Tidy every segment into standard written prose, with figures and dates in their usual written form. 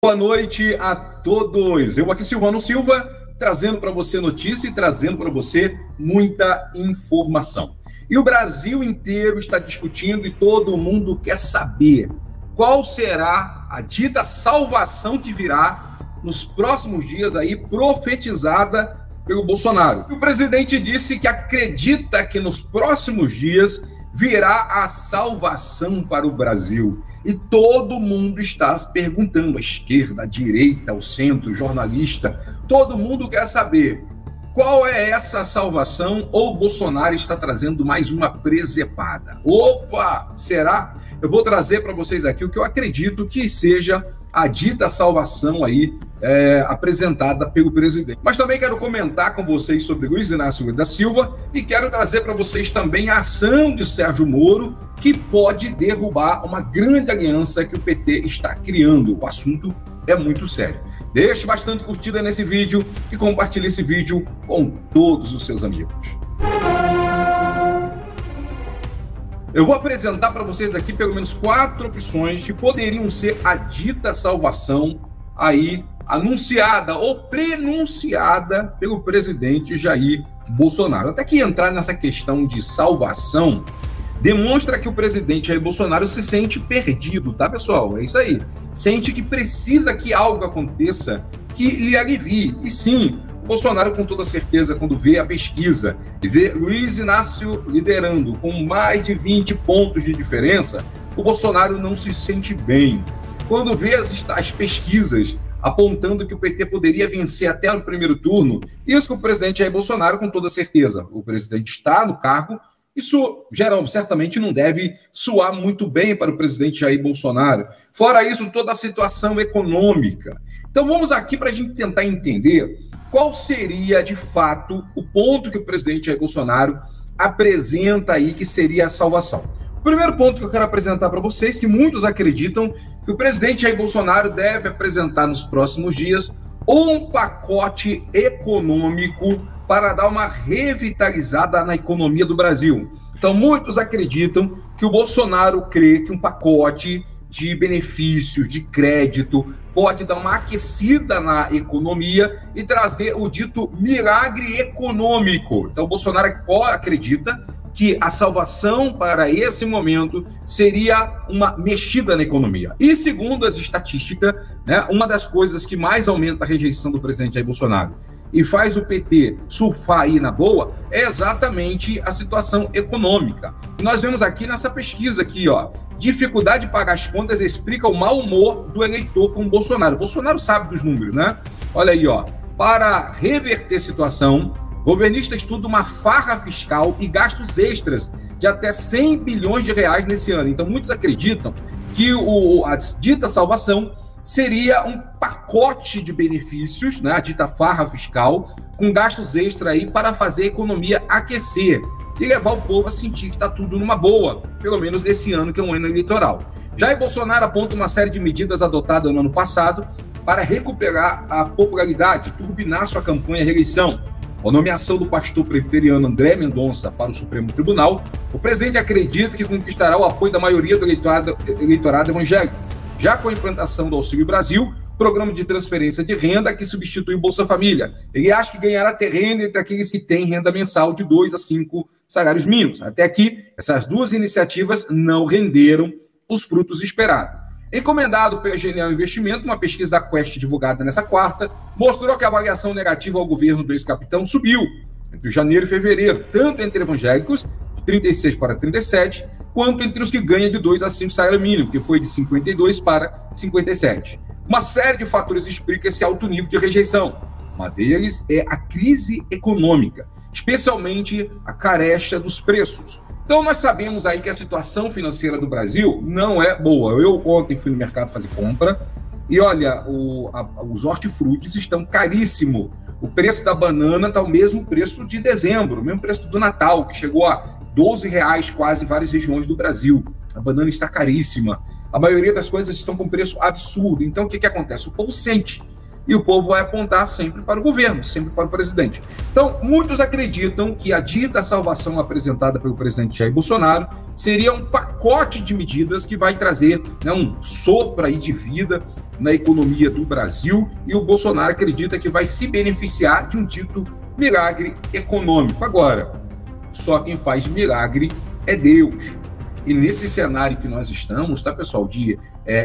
Boa noite a todos. Eu aqui, Silvano Silva, trazendo para você notícia e trazendo para você muita informação. E o Brasil inteiro está discutindo e todo mundo quer saber qual será a dita salvação que virá nos próximos dias aí, profetizada pelo Bolsonaro. O presidente disse que acredita que nos próximos dias virá a salvação para o Brasil. E todo mundo está se perguntando, a esquerda, a direita, o centro, o jornalista, todo mundo quer saber qual é essa salvação ou o Bolsonaro está trazendo mais uma presepada. Opa, será? Eu vou trazer para vocês aqui o que eu acredito que seja a dita salvação aí apresentada pelo presidente. Mas também quero comentar com vocês sobre Luiz Inácio Lula da Silva e quero trazer para vocês também a ação de Sérgio Moro, que pode derrubar uma grande aliança que o PT está criando. O assunto é muito sério. Deixe bastante curtida nesse vídeo e compartilhe esse vídeo com todos os seus amigos. Eu vou apresentar para vocês aqui pelo menos 4 opções que poderiam ser a dita salvação aí anunciada ou prenunciada pelo presidente Jair Bolsonaro. Até que entrar nessa questão de salvação demonstra que o presidente Jair Bolsonaro se sente perdido, tá, pessoal? É isso aí. Sente que precisa que algo aconteça que lhe alivie. E sim, Bolsonaro, com toda certeza, quando vê a pesquisa e vê Luiz Inácio liderando com mais de 20 pontos de diferença, o Bolsonaro não se sente bem. Quando vê as pesquisas apontando que o PT poderia vencer até no primeiro turno, isso que o presidente Jair Bolsonaro, com toda certeza, o presidente está no cargo, isso certamente não deve soar muito bem para o presidente Jair Bolsonaro. Fora isso, toda a situação econômica. Então vamos aqui para a gente tentar entender qual seria, de fato, o ponto que o presidente Jair Bolsonaro apresenta aí que seria a salvação. O primeiro ponto que eu quero apresentar para vocês, que muitos acreditam que o presidente Jair Bolsonaro deve apresentar nos próximos dias um pacote econômico para dar uma revitalizada na economia do Brasil. Então, muitos acreditam que o Bolsonaro crê que um pacote de benefícios, de crédito, pode dar uma aquecida na economia e trazer o dito milagre econômico. Então, o Bolsonaro acredita que a salvação para esse momento seria uma mexida na economia. E segundo as estatísticas, né, uma das coisas que mais aumenta a rejeição do presidente Jair Bolsonaro e faz o PT surfar aí na boa é exatamente a situação econômica. E nós vemos aqui nessa pesquisa aqui, ó, dificuldade de pagar as contas explica o mau humor do eleitor com o Bolsonaro. O Bolsonaro sabe dos números, né? Olha aí, ó, para reverter a situação, governista estuda uma farra fiscal e gastos extras de até 100 bilhões de reais nesse ano. Então, muitos acreditam que a dita salvação seria um pacote de benefícios, né, a dita farra fiscal, com gastos extras aí para fazer a economia aquecer e levar o povo a sentir que está tudo numa boa, pelo menos nesse ano que é um ano eleitoral. Jair Bolsonaro aponta uma série de medidas adotadas no ano passado para recuperar a popularidade, turbinar sua campanha à reeleição. Com a nomeação do pastor presbiteriano André Mendonça para o Supremo Tribunal, o presidente acredita que conquistará o apoio da maioria do eleitorado evangélico. Já com a implantação do Auxílio Brasil, programa de transferência de renda que substitui o Bolsa Família. Ele acha que ganhará terreno entre aqueles que têm renda mensal de 2 a 5 salários mínimos. Até aqui, essas duas iniciativas não renderam os frutos esperados. Encomendado pela Genial Investimento, uma pesquisa da Quest divulgada nessa quarta, mostrou que a avaliação negativa ao governo do ex-capitão subiu entre janeiro e fevereiro, tanto entre evangélicos, de 36 para 37, quanto entre os que ganham de 2 a 5 salário mínimo, que foi de 52 para 57. Uma série de fatores explica esse alto nível de rejeição. Uma deles é a crise econômica, especialmente a carecha dos preços. Então nós sabemos aí que a situação financeira do Brasil não é boa. Eu ontem fui no mercado fazer compra e olha, os hortifrutis estão caríssimos. O preço da banana está o mesmo preço de dezembro, o mesmo preço do Natal, que chegou a R$12 quase em várias regiões do Brasil. A banana está caríssima. A maioria das coisas estão com preço absurdo. Então, o que acontece? O povo sente. e o povo vai apontar sempre para o governo, sempre para o presidente. Então, muitos acreditam que a dita salvação apresentada pelo presidente Jair Bolsonaro seria um pacote de medidas que vai trazer, né, um sopro aí de vida na economia do Brasil, e o Bolsonaro acredita que vai se beneficiar de um dito milagre econômico. Agora, só quem faz milagre é Deus. E nesse cenário que nós estamos, tá, pessoal, de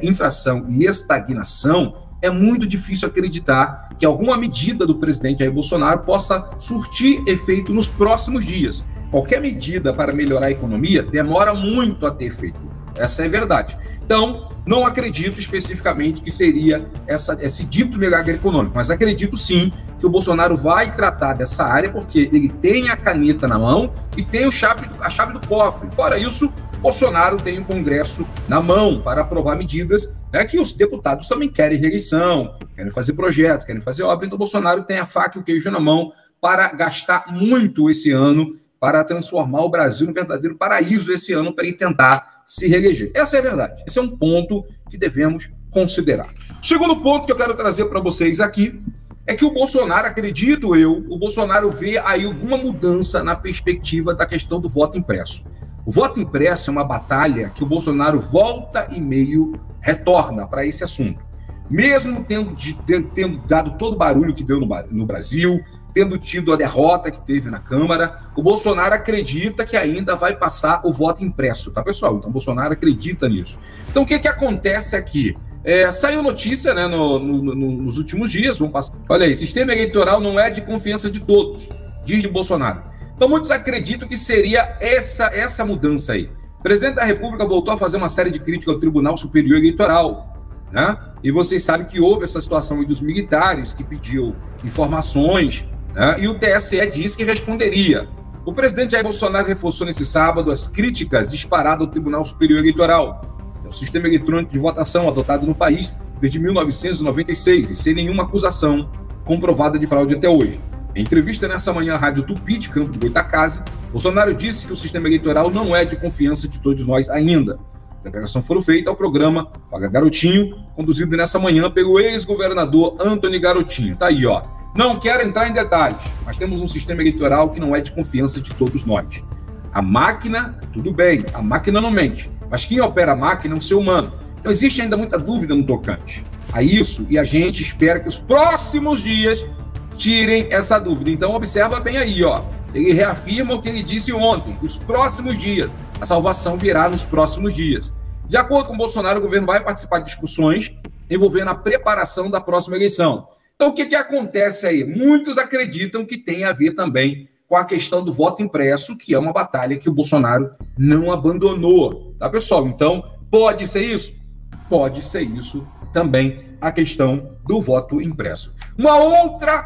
inflação e estagnação, é muito difícil acreditar que alguma medida do presidente Jair Bolsonaro possa surtir efeito nos próximos dias. Qualquer medida para melhorar a economia demora muito a ter efeito. Essa é a verdade. Então, não acredito especificamente que seria esse dito milagre econômico, mas acredito sim que o Bolsonaro vai tratar dessa área, porque ele tem a caneta na mão e tem a chave do cofre. Fora isso, Bolsonaro tem o Congresso na mão para aprovar medidas, né, que os deputados também querem reeleição, querem fazer projetos, querem fazer obra. Então, Bolsonaro tem a faca e o queijo na mão para gastar muito esse ano, para transformar o Brasil num verdadeiro paraíso esse ano, para ele tentar se reeleger. Essa é a verdade. Esse é um ponto que devemos considerar. O segundo ponto que eu quero trazer para vocês aqui é que o Bolsonaro, acredito eu, o Bolsonaro vê aí alguma mudança na perspectiva da questão do voto impresso. O voto impresso é uma batalha que o Bolsonaro volta e meio retorna para esse assunto. Mesmo tendo dado todo o barulho que deu no Brasil, tendo tido a derrota que teve na Câmara, o Bolsonaro acredita que ainda vai passar o voto impresso, tá, pessoal? Então, o Bolsonaro acredita nisso. Então, o que acontece aqui? Saiu notícia, né, nos últimos dias, vamos passar. Olha aí, sistema eleitoral não é de confiança de todos, diz de Bolsonaro. Então, muitos acreditam que seria essa mudança aí. O presidente da República voltou a fazer uma série de críticas ao Tribunal Superior Eleitoral, né? E vocês sabem que houve essa situação aí dos militares que pediu informações, né? E o TSE disse que responderia. O presidente Jair Bolsonaro reforçou nesse sábado as críticas disparadas ao Tribunal Superior Eleitoral. É o sistema eletrônico de votação adotado no país desde 1996 e sem nenhuma acusação comprovada de fraude até hoje. Em entrevista nessa manhã à Rádio Tupi, de Campo do Goitacazes, Bolsonaro disse que o sistema eleitoral não é de confiança de todos nós ainda. A declaração foi feita ao programa Fala Garotinho, conduzido nessa manhã pelo ex-governador Antony Garotinho. Tá aí, ó. Não quero entrar em detalhes, mas temos um sistema eleitoral que não é de confiança de todos nós. A máquina, tudo bem, a máquina não mente, mas quem opera a máquina é um ser humano. Então existe ainda muita dúvida no tocante a isso, e a gente espera que os próximos dias tirem essa dúvida. Então observa bem aí, ó. Ele reafirma o que ele disse ontem, os próximos dias. A salvação virá nos próximos dias. De acordo com Bolsonaro, o governo vai participar de discussões envolvendo a preparação da próxima eleição. Então o que acontece aí? Muitos acreditam que tem a ver também com a questão do voto impresso, que é uma batalha que o Bolsonaro não abandonou, tá, pessoal? Então, pode ser isso? Pode ser isso também, a questão do voto impresso.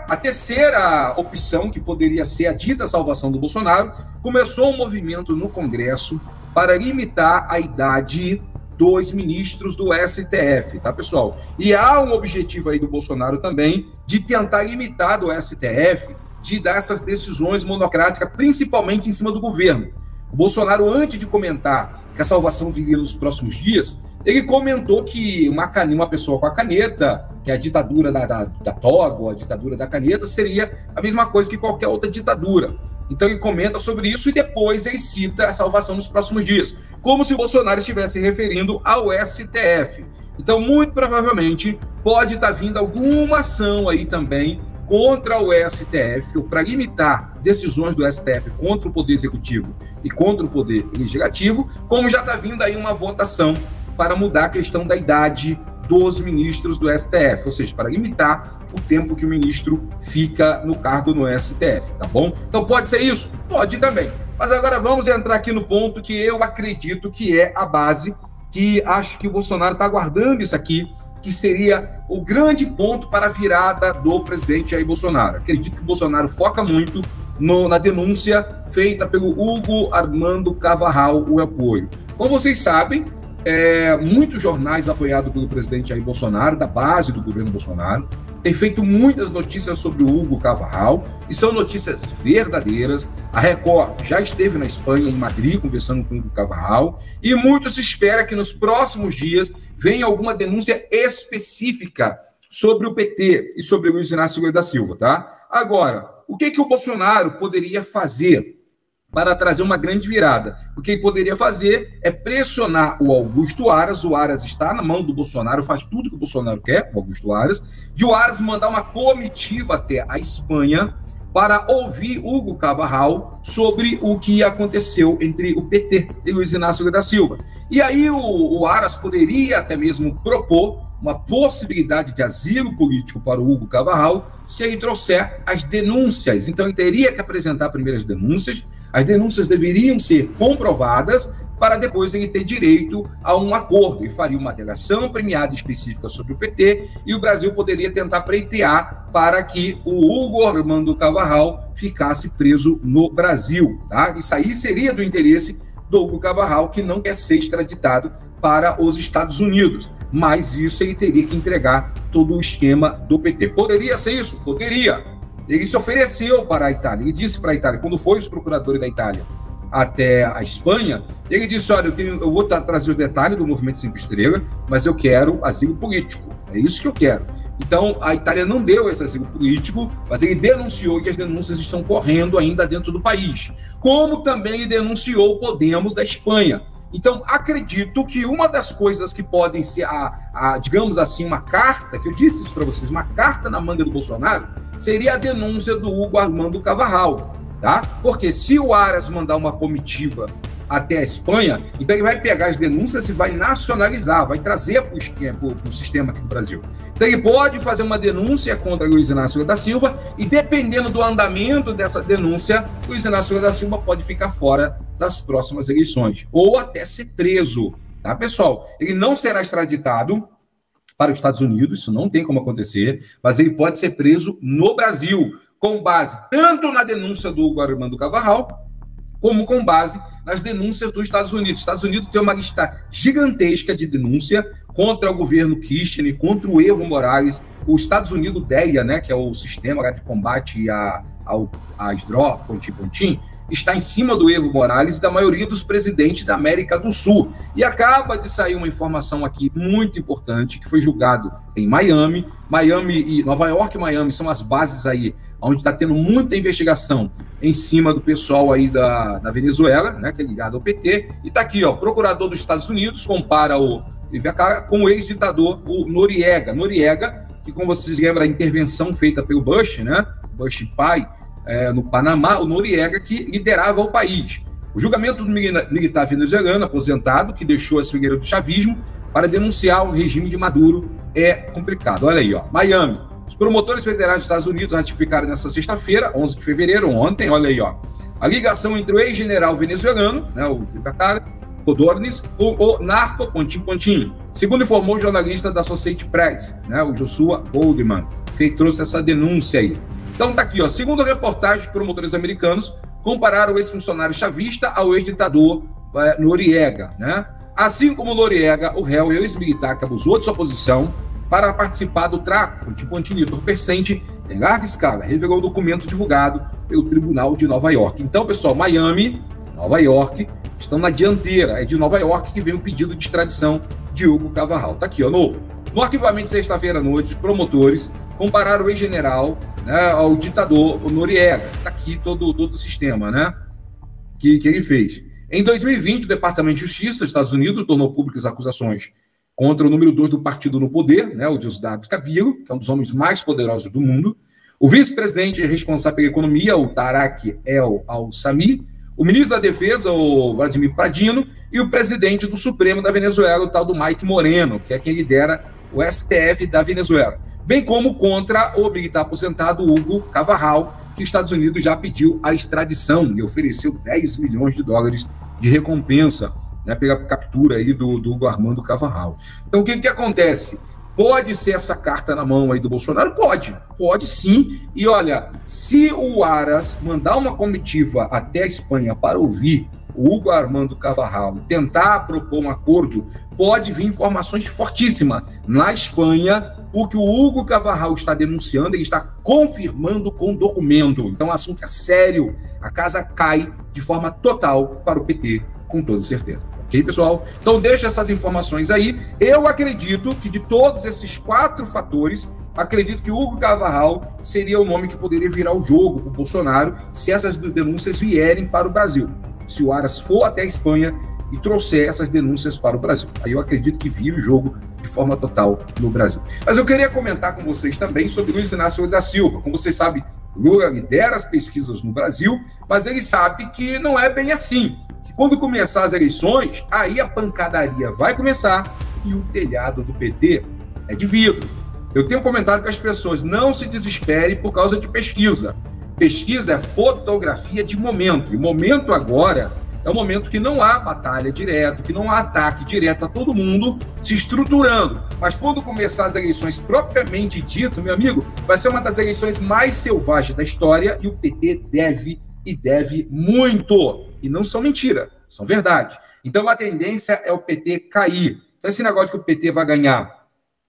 A terceira opção, que poderia ser a dita salvação do Bolsonaro, começou um movimento no Congresso para limitar a idade dos ministros do STF, tá, pessoal? E há um objetivo aí do Bolsonaro também de tentar limitar do STF, de dar essas decisões monocráticas, principalmente em cima do governo. O Bolsonaro, antes de comentar que a salvação viria nos próximos dias, ele comentou que uma pessoa com a caneta, que é a ditadura da toga, ou a ditadura da caneta, seria a mesma coisa que qualquer outra ditadura. Então ele comenta sobre isso e depois ele cita a salvação nos próximos dias, como se o Bolsonaro estivesse referindo ao STF. Então, muito provavelmente, pode estar vindo alguma ação aí também contra o STF, ou para limitar decisões do STF contra o Poder Executivo e contra o Poder Legislativo, como já está vindo aí uma votação para mudar a questão da idade dos ministros do STF, ou seja, para limitar o tempo que o ministro fica no cargo no STF, tá bom? Então pode ser isso? Pode também. Mas agora vamos entrar aqui no ponto que eu acredito que é a base, que acho que o Bolsonaro está aguardando isso aqui, que seria o grande ponto para a virada do presidente Jair Bolsonaro. Acredito que o Bolsonaro foca muito na denúncia feita pelo Hugo Armando Carvajal, o apoio. Como vocês sabem, muitos jornais apoiados pelo presidente Jair Bolsonaro, da base do governo Bolsonaro, têm feito muitas notícias sobre o Hugo Carvajal, e são notícias verdadeiras. A Record já esteve na Espanha, em Madrid, conversando com o Hugo Carvajal, e muito se espera que nos próximos dias venha alguma denúncia específica sobre o PT e sobre o Luiz Inácio Lula da Silva, tá? Agora, o que o Bolsonaro poderia fazer para trazer uma grande virada? O que ele poderia fazer é pressionar o Augusto Aras. O Aras está na mão do Bolsonaro, faz tudo que o Bolsonaro quer, o Augusto Aras, de o Aras mandar uma comitiva até a Espanha para ouvir Hugo Cavarral sobre o que aconteceu entre o PT e Luiz Inácio Lula da Silva. E aí o Aras poderia até mesmo propor uma possibilidade de asilo político para o Hugo Cavarral se ele trouxer as denúncias. Então ele teria que apresentar primeiro as denúncias deveriam ser comprovadas para depois ele ter direito a um acordo, e faria uma delação premiada específica sobre o PT, e o Brasil poderia tentar pleitear para que o Hugo Armando Cavarral ficasse preso no Brasil, tá? Isso aí seria do interesse do Hugo Cavarral, que não quer ser extraditado para os Estados Unidos, mas isso ele teria que entregar todo o esquema do PT. Poderia ser isso? Poderia. Ele se ofereceu para a Itália, ele disse para a Itália, quando foi os procuradores da Itália até a Espanha, ele disse, olha, eu vou trazer o detalhe do Movimento 5 Estrelas, mas eu quero asilo político, é isso que eu quero. Então, a Itália não deu esse asilo político, mas ele denunciou, e as denúncias estão correndo ainda dentro do país. Como também ele denunciou o Podemos da Espanha. Então, acredito que uma das coisas que podem ser, digamos assim, uma carta, que eu disse isso para vocês, uma carta na manga do Bolsonaro, seria a denúncia do Hugo Armando Cavarral. Tá? Porque se o Aras mandar uma comitiva até a Espanha, então ele vai pegar as denúncias e vai nacionalizar, vai trazer para o sistema aqui do Brasil. Então ele pode fazer uma denúncia contra Luiz Inácio Lula da Silva e, dependendo do andamento dessa denúncia, Luiz Inácio Lula da Silva pode ficar fora das próximas eleições, ou até ser preso, tá, pessoal? Ele não será extraditado para os Estados Unidos, isso não tem como acontecer, mas ele pode ser preso no Brasil, com base tanto na denúncia do Hugo Armando Cavarral, como com base nas denúncias dos Estados Unidos. Os Estados Unidos tem uma lista gigantesca de denúncia contra o governo Kirchner, contra o Evo Morales, os Estados Unidos DEA, né, que é o sistema de combate às drogas, pontim, está em cima do Evo Morales e da maioria dos presidentes da América do Sul. E acaba de sair uma informação aqui muito importante, que foi julgado em Miami. Miami e Nova York e Miami são as bases aí onde está tendo muita investigação em cima do pessoal aí da Venezuela, né, que é ligado ao PT. E está aqui, ó, procurador dos Estados Unidos compara o com o ex-ditador, o Noriega. Noriega, que, como vocês lembram, a intervenção feita pelo Bush, né, Bush pai, no Panamá, o Noriega que liderava o país. O julgamento do militar venezuelano aposentado, que deixou as fileiras do chavismo, para denunciar o regime de Maduro, é complicado. Olha aí, ó, Miami. Os promotores federais dos Estados Unidos ratificaram nesta sexta-feira, 11 de fevereiro, ontem, olha aí, ó, a ligação entre o ex-general venezuelano, né, o Codorniz, com o narco Pontim. Segundo informou o jornalista da Associated Press, né, o Joshua Goldman, que trouxe essa denúncia aí. Então tá aqui, ó, segundo a reportagem, os promotores americanos compararam o ex-funcionário chavista ao ex-ditador Noriega, né? Assim como Noriega, o réu ex-militar que abusou de sua posição para participar do tráfico de entorpecente em larga escala, revelou o documento divulgado pelo Tribunal de Nova York. Então, pessoal, Miami, Nova York, estão na dianteira. É de Nova York que vem o pedido de extradição de Hugo Cavarral. Tá aqui, ó, novo. No arquivamento de sexta-feira à noite, os promotores compararam o ex-general, né, ao ditador Noriega. Tá aqui todo o sistema, né, que ele fez. Em 2020, o Departamento de Justiça dos Estados Unidos tornou públicas acusações contra o número 2 do partido no poder, né, o Diosdado Cabello, que é um dos homens mais poderosos do mundo, o vice-presidente responsável pela economia, o Tarek El Al-Sami, o ministro da Defesa, o Vladimir Padrino, e o presidente do Supremo da Venezuela, o tal do Mike Moreno, que é quem lidera o STF da Venezuela, bem como contra o militar aposentado Hugo Cavarral, que os Estados Unidos já pediu a extradição e ofereceu 10 milhões de dólares de recompensa, né, pela captura aí do Hugo Armando Cavarral. Então, o que acontece? Pode ser essa carta na mão aí do Bolsonaro? Pode sim. E olha, se o Aras mandar uma comitiva até a Espanha para ouvir o Hugo Armando Cavarral e tentar propor um acordo, pode vir informações fortíssimas na Espanha, porque o Hugo Cavarral está denunciando, ele está confirmando com documento. Então o assunto é sério, a casa cai de forma total para o PT, com toda certeza. Ok, pessoal? Então deixa essas informações aí. Eu acredito que de todos esses 4 fatores, acredito que Hugo Carvalhal seria o nome que poderia virar o jogo para o Bolsonaro se essas denúncias vierem para o Brasil. Se o Aras for até a Espanha e trouxer essas denúncias para o Brasil. Aí eu acredito que vire o jogo de forma total no Brasil. Mas eu queria comentar com vocês também sobre Luiz Inácio Lula da Silva. Como vocês sabem, Lula lidera as pesquisas no Brasil, mas ele sabe que não é bem assim. Que quando começar as eleições, aí a pancadaria vai começar e o telhado do PT é de vidro. Eu tenho comentado com as pessoas, não se desespere por causa de pesquisa. Pesquisa é fotografia de momento. E o momento agora é um momento que não há batalha direta, que não há ataque direto a todo mundo se estruturando. Mas quando começar as eleições propriamente dito, meu amigo, vai ser uma das eleições mais selvagens da história e o PT deve muito. E não são mentira, são verdade. Então a tendência é o PT cair. Então esse negócio de que o PT vai ganhar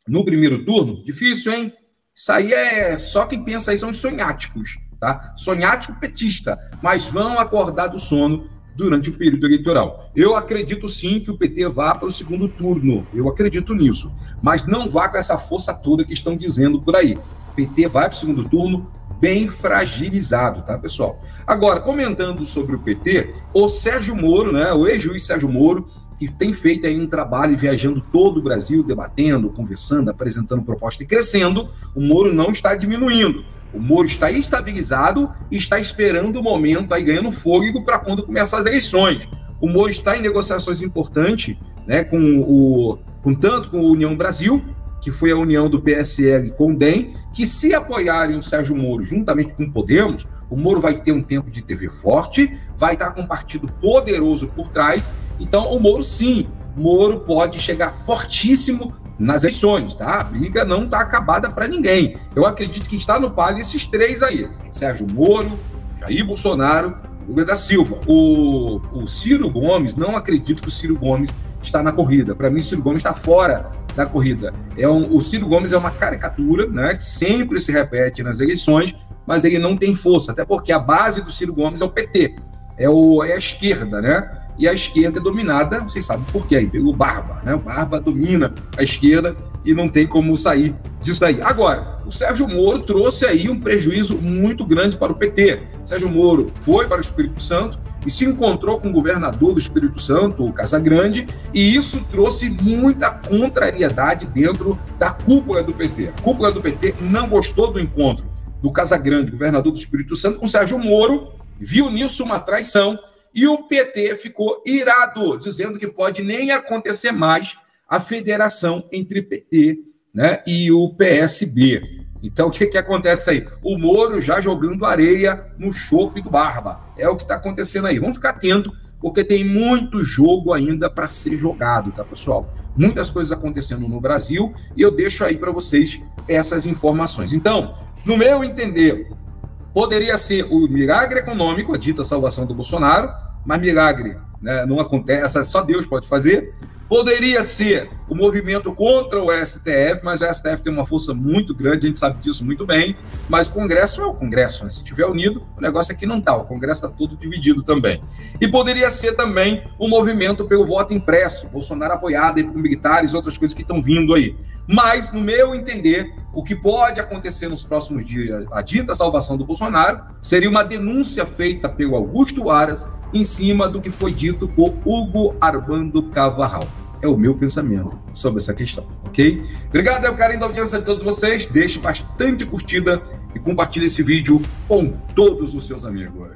no primeiro turno, difícil, hein? Isso aí é só quem pensa aí são os sonháticos, tá? Sonhático petista, mas vão acordar do sono durante o período eleitoral. Eu acredito sim que o PT vá para o segundo turno, eu acredito nisso, mas não vá com essa força toda que estão dizendo por aí. O PT vai para o segundo turno bem fragilizado, tá, pessoal? Agora, comentando sobre o PT, o Sérgio Moro, né, o ex-juiz Sérgio Moro, que tem feito aí um trabalho viajando todo o Brasil, debatendo, conversando, apresentando proposta e crescendo, o Moro não está diminuindo. O Moro está estabilizado e está esperando o momento, aí ganhando fôlego para quando começar as eleições. O Moro está em negociações importantes, né, tanto com a União Brasil, que foi a união do PSL com o DEM, que se apoiarem o Sérgio Moro juntamente com o Podemos, o Moro vai ter um tempo de TV forte, vai estar com um partido poderoso por trás. Então, o Moro, sim, Moro pode chegar fortíssimo nas eleições, tá? A briga não está acabada para ninguém. Eu acredito que está no palio esses três aí: Sérgio Moro, Jair Bolsonaro, Lula da Silva. O Ciro Gomes, não acredito que o Ciro Gomes está na corrida. Para mim, o Ciro Gomes está fora da corrida. O Ciro Gomes é uma caricatura, né, que sempre se repete nas eleições, mas ele não tem força, até porque a base do Ciro Gomes é o PT, é a esquerda, né? E a esquerda é dominada, vocês sabem por quê, pelo Barba, né? O Barba domina a esquerda e não tem como sair disso daí. Agora, o Sérgio Moro trouxe aí um prejuízo muito grande para o PT. Sérgio Moro foi para o Espírito Santo e se encontrou com o governador do Espírito Santo, o Casagrande, e isso trouxe muita contrariedade dentro da cúpula do PT. A cúpula do PT não gostou do encontro do Casagrande, governador do Espírito Santo, com Sérgio Moro, viu nisso uma traição, e o PT ficou irado, dizendo que pode nem acontecer mais a federação entre PT, né, e o PSB. Então, o que acontece aí? O Moro já jogando areia no chope do Barba. É o que está acontecendo aí. Vamos ficar atento, porque tem muito jogo ainda para ser jogado, tá, pessoal? Muitas coisas acontecendo no Brasil e eu deixo aí para vocês essas informações. Então, no meu entender, poderia ser o milagre econômico, a dita salvação do Bolsonaro, mas milagre, né, não acontece, só Deus pode fazer. Poderia ser o movimento contra o STF, mas o STF tem uma força muito grande, a gente sabe disso muito bem, mas o Congresso é o Congresso, né? Se estiver unido, o negócio aqui não está, o Congresso está todo dividido também. E poderia ser também o movimento pelo voto impresso, Bolsonaro apoiado aí por militares e outras coisas que estão vindo aí. Mas, no meu entender, o que pode acontecer nos próximos dias, a dita salvação do Bolsonaro, seria uma denúncia feita pelo Augusto Aras em cima do que foi dito por Hugo Armando Carvalhal. É o meu pensamento sobre essa questão, ok? Obrigado, é o carinho da audiência de todos vocês. Deixe bastante curtida e compartilhe esse vídeo com todos os seus amigos.